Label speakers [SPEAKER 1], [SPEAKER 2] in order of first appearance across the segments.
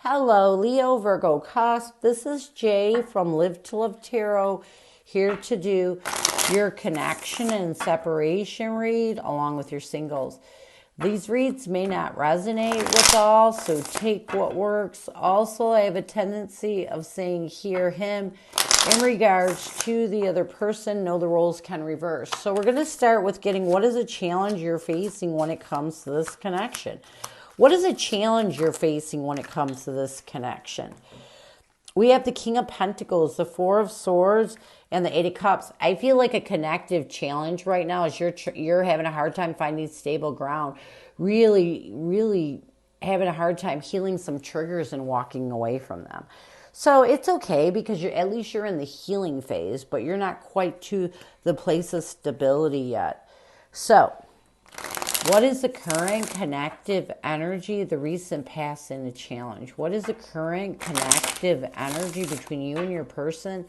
[SPEAKER 1] Hello, Leo, Virgo, Cusp. This is Jay from Live to Love Tarot, here to do your connection and separation read along with your singles. These reads may not resonate with all, so take what works. Also, I have a tendency of saying hear him in regards to the other person. Know the roles can reverse. So we're going to start with getting what is a challenge you're facing when it comes to this connection. What is a challenge you're facing when it comes to this connection? We have the King of Pentacles, the Four of Swords, and the Eight of Cups. I feel like a connective challenge right now is you're having a hard time finding stable ground. Really having a hard time healing some triggers and walking away from them. So it's okay because at least you're in the healing phase, but you're not quite to the place of stability yet. So what is the current connective energy, the recent past, and the challenge? What is the current connective energy between you and your person,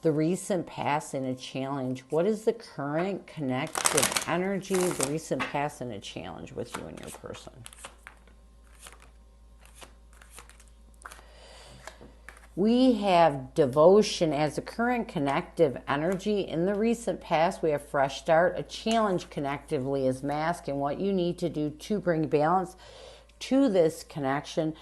[SPEAKER 1] the recent past, and a challenge? What is the current connective energy, the recent past, and a challenge with you and your person? We have devotion as the current connective energy. In the recent past, we have fresh start. A challenge connectively is mask, and what you need to do to bring balance to this connection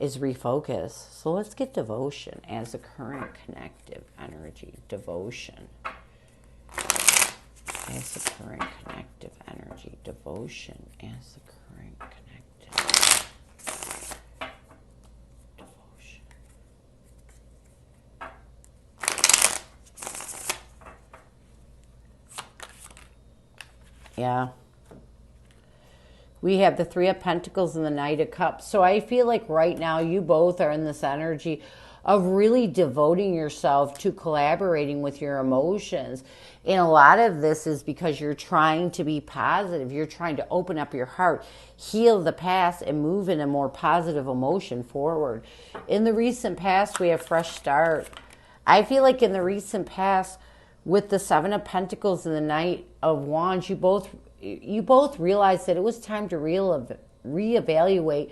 [SPEAKER 1] is refocus. So let's get devotion as the current connective energy. Devotion as the current connective energy. Devotion as the current connective. Yeah. We have the Three of Pentacles and the Knight of Cups. So I feel like right now you both are in this energy of really devoting yourself to collaborating with your emotions. And a lot of this is because you're trying to be positive. You're trying to open up your heart, heal the past, and move in a more positive emotion forward. In the recent past, we have fresh start. I feel like in the recent past, with the Seven of Pentacles and the Knight of Wands, you both realized that it was time to reevaluate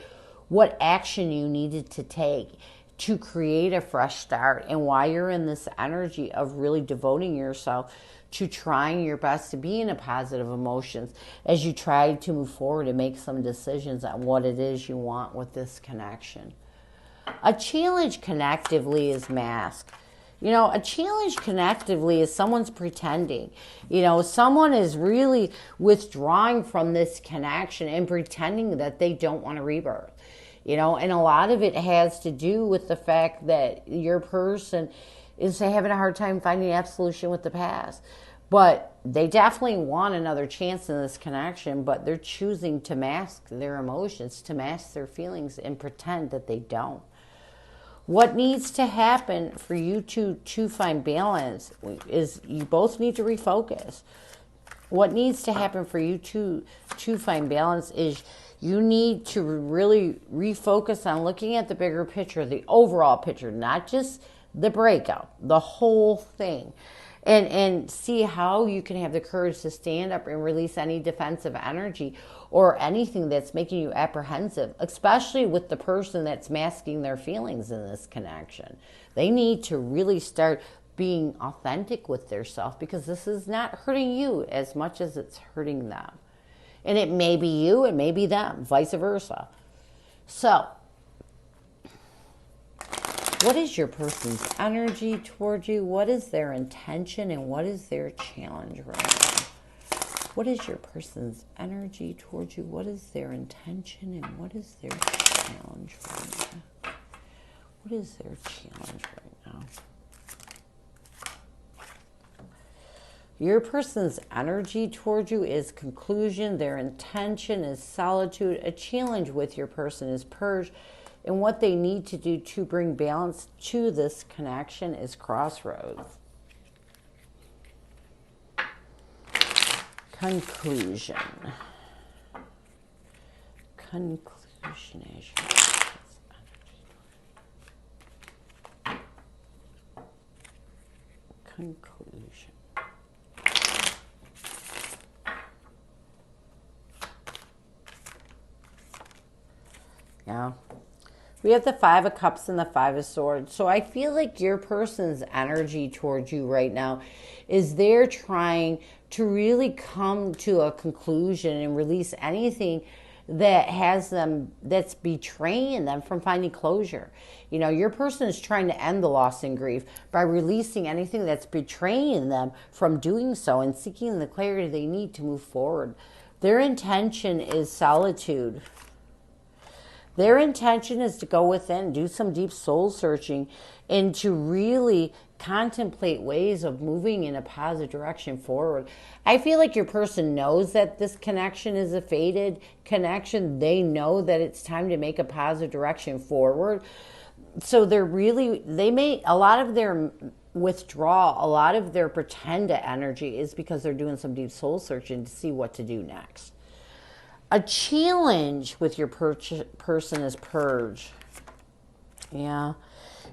[SPEAKER 1] what action you needed to take to create a fresh start, and why you're in this energy of really devoting yourself to trying your best to be in a positive emotions as you try to move forward and make some decisions on what it is you want with this connection. A challenge connectively is mask. A challenge connectively is someone's pretending. Someone is really withdrawing from this connection and pretending that they don't want a rebirth. And a lot of it has to do with the fact that your person is having a hard time finding absolution with the past. But they definitely want another chance in this connection, but they're choosing to mask their emotions, to mask their feelings, and pretend that they don't. What needs to happen for you to find balance is you both need to refocus. What needs to happen for you to find balance is you need to really refocus on looking at the bigger picture, the overall picture, not just the breakup, the whole thing. And see how you can have the courage to stand up and release any defensive energy or anything that's making you apprehensive, especially with the person that's masking their feelings in this connection. They need to really start being authentic with their self, because this is not hurting you as much as it's hurting them. And it may be you, it may be them, vice versa. So, what is your person's energy towards you? What is their intention, and what is their challenge right now? What is your person's energy towards you? What is their intention, and what is their challenge right now? What is their challenge right now? Your person's energy towards you is conclusion. Their intention is solitude. A challenge with your person is purge. And what they need to do to bring balance to this connection is crossroads. Conclusion. Conclusion is your person's energy. Conclusion. Yeah. We have the Five of Cups and the Five of Swords. So I feel like your person's energy towards you right now is they're trying to really come to a conclusion and release anything that has them, that's betraying them from finding closure. You know, your person is trying to end the loss and grief by releasing anything that's betraying them from doing so and seeking the clarity they need to move forward. Their intention is solitude. Their intention is to go within, do some deep soul searching, and to really contemplate ways of moving in a positive direction forward. I feel like your person knows that this connection is a fated connection. They know that it's time to make a positive direction forward. So a lot of their withdrawal, a lot of their pretend energy is because they're doing some deep soul searching to see what to do next. A challenge with your person is purge. Yeah.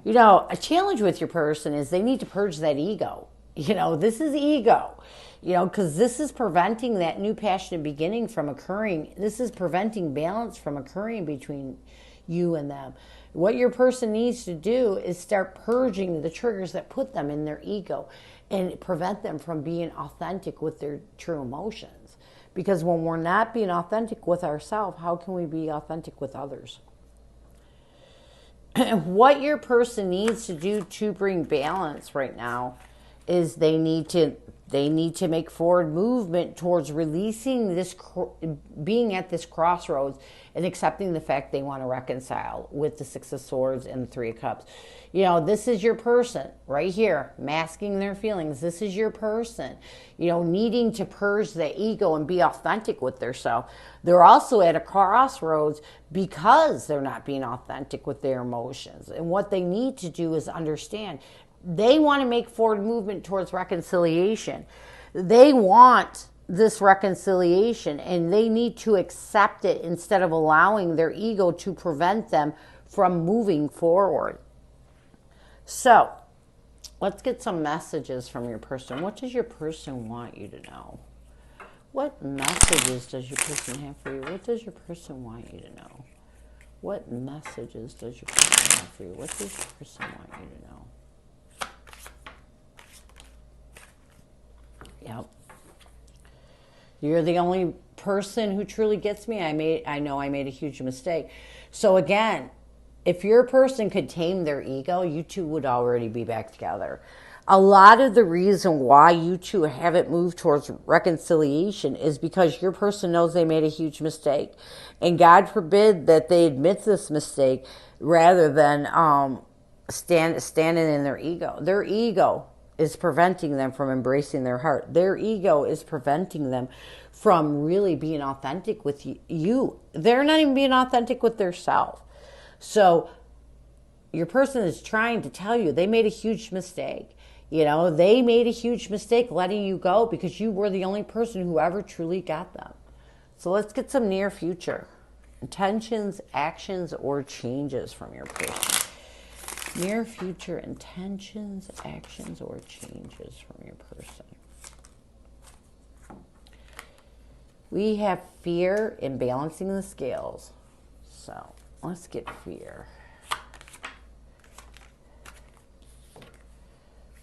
[SPEAKER 1] You know, a challenge with your person is they need to purge that ego. You know, this is ego. You know, because this is preventing that new passionate beginning from occurring. This is preventing balance from occurring between you and them. What your person needs to do is start purging the triggers that put them in their ego and prevent them from being authentic with their true emotions. Because when we're not being authentic with ourselves, how can we be authentic with others? What your person needs to do to bring balance right now is they need to make forward movement towards releasing this, being at this crossroads and accepting the fact they want to reconcile with the Six of Swords and the Three of Cups. You know, this is your person right here, masking their feelings. This is your person, you know, needing to purge the ego and be authentic with their self. They're also at a crossroads because they're not being authentic with their emotions. And what they need to do is understand they want to make forward movement towards reconciliation. They want this reconciliation and they need to accept it instead of allowing their ego to prevent them from moving forward. So, let's get some messages from your person. What does your person want you to know? What messages does your person have for you? What does your person want you to know? What messages does your person have for you? What does your person want you to know? Yep. You're the only person who truly gets me. I know I made a huge mistake. So again, if your person could tame their ego, you two would already be back together. A lot of the reason why you two haven't moved towards reconciliation is because your person knows they made a huge mistake. And God forbid that they admit this mistake rather than standing in their ego. Their ego is preventing them from embracing their heart. Their ego is preventing them from really being authentic with you. They're not even being authentic with their self. So your person is trying to tell you they made a huge mistake. You know, they made a huge mistake letting you go because you were the only person who ever truly got them. So let's get some near future intentions, actions, or changes from your person. Near future intentions, actions, or changes from your person. We have fear in balancing the scales. So let's get fear.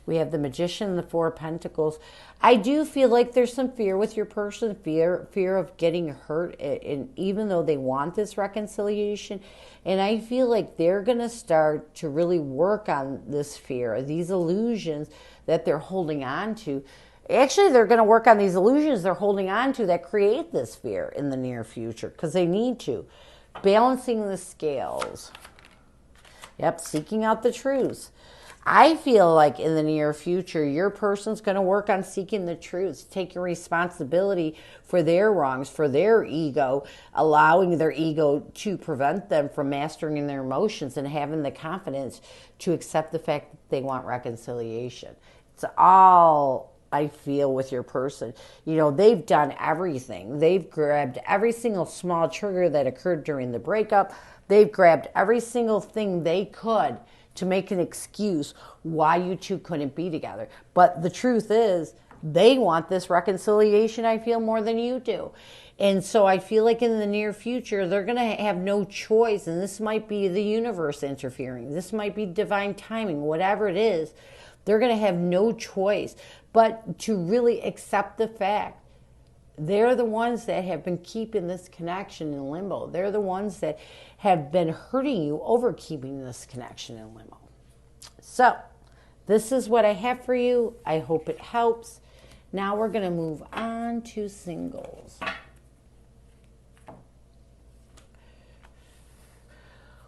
[SPEAKER 1] We have the Magician and the Four of Pentacles. I do feel like there's some fear with your person, fear of getting hurt, and even though they want this reconciliation. And I feel like they're going to start to really work on this fear, these illusions that they're holding on to. Actually, they're going to work on these illusions they're holding on to that create this fear in the near future because they need to. Balancing the scales. Yep, seeking out the truths. I feel like in the near future, your person's going to work on seeking the truth, taking responsibility for their wrongs, for their ego, allowing their ego to prevent them from mastering their emotions and having the confidence to accept the fact that they want reconciliation. It's all I feel with your person. You know, they've done everything. They've grabbed every single small trigger that occurred during the breakup. They've grabbed every single thing they could to make an excuse why you two couldn't be together. But the truth is, they want this reconciliation, I feel, more than you do. And so I feel like in the near future, they're going to have no choice. And this might be the universe interfering. This might be divine timing, whatever it is. They're going to have no choice but to really accept the fact they're the ones that have been keeping this connection in limbo. They're the ones that have been hurting you over keeping this connection in limbo. So, this is what I have for you. I hope it helps. Now we're going to move on to singles.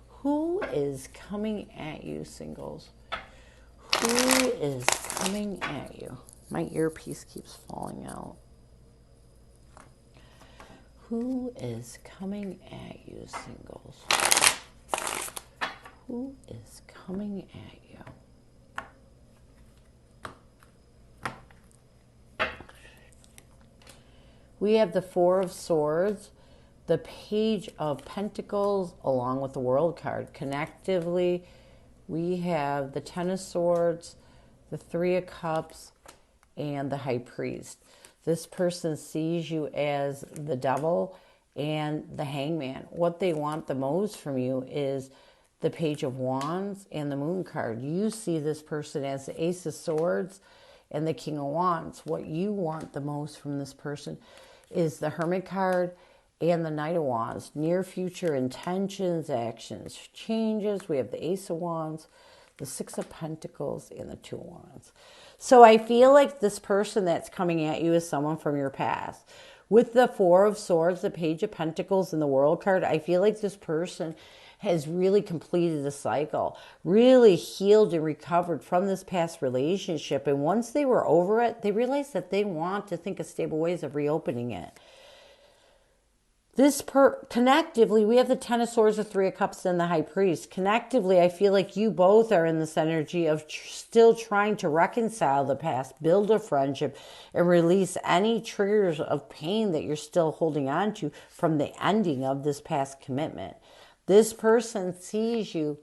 [SPEAKER 1] Who is coming at you, singles? Who is coming at you? My earpiece keeps falling out. Who is coming at you, singles? Who is coming at you? We have the Four of Swords, the Page of Pentacles, along with the World card. Connectively, we have the Ten of Swords, the Three of Cups, and the High Priest. This person sees you as the Devil and the Hangman. What they want the most from you is the Page of Wands and the Moon card. You see this person as the Ace of Swords and the King of Wands. What you want the most from this person is the Hermit card and the Knight of Wands. Near future intentions, actions, changes. We have the Ace of Wands, the Six of Pentacles, and the Two of Wands. So I feel like this person that's coming at you is someone from your past. With the Four of Swords, the Page of Pentacles, and the World card, I feel like this person has really completed the cycle, really healed and recovered from this past relationship. And once they were over it, they realized that they want to think of stable ways of reopening it. Connectively, we have the Ten of Swords, the Three of Cups, and the High Priest. Connectively, I feel like you both are in this energy of still trying to reconcile the past, build a friendship, and release any triggers of pain that you're still holding on to from the ending of this past commitment. This person sees you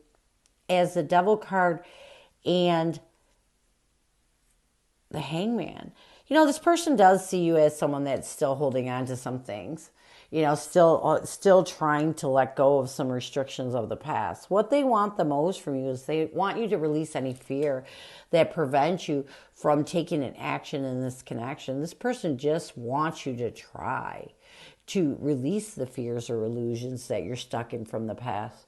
[SPEAKER 1] as the Devil card and the Hangman. You know, this person does see you as someone that's still holding on to some things. You know, still trying to let go of some restrictions of the past. What they want the most from you is they want you to release any fear that prevents you from taking an action in this connection. This person just wants you to try to release the fears or illusions that you're stuck in from the past.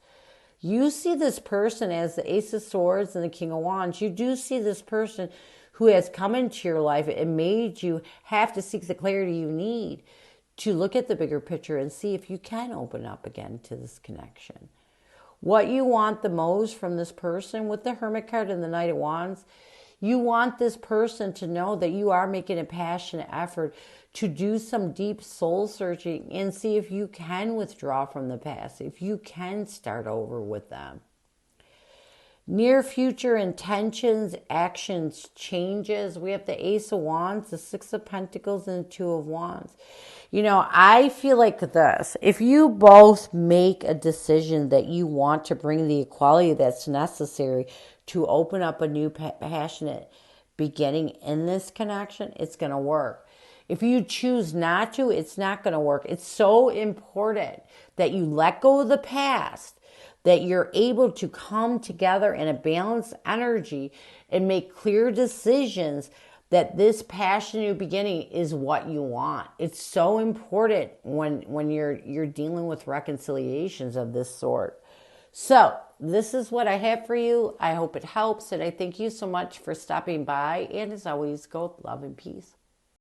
[SPEAKER 1] You see this person as the Ace of Swords and the King of Wands. You do see this person who has come into your life and made you have to seek the clarity you need to look at the bigger picture and see if you can open up again to this connection. What you want the most from this person with the Hermit card and the Knight of Wands, you want this person to know that you are making a passionate effort to do some deep soul searching and see if you can withdraw from the past, if you can start over with them. Near future intentions, actions, changes. We have the Ace of Wands, the Six of Pentacles, and the Two of Wands. You know, I feel like this. If you both make a decision that you want to bring the equality that's necessary to open up a new passionate beginning in this connection, it's going to work. If you choose not to, it's not going to work. It's so important that you let go of the past, that you're able to come together in a balanced energy and make clear decisions that this passionate beginning is what you want. It's so important when you're dealing with reconciliations of this sort. So this is what I have for you. I hope it helps, and I thank you so much for stopping by. And as always, go with love and peace.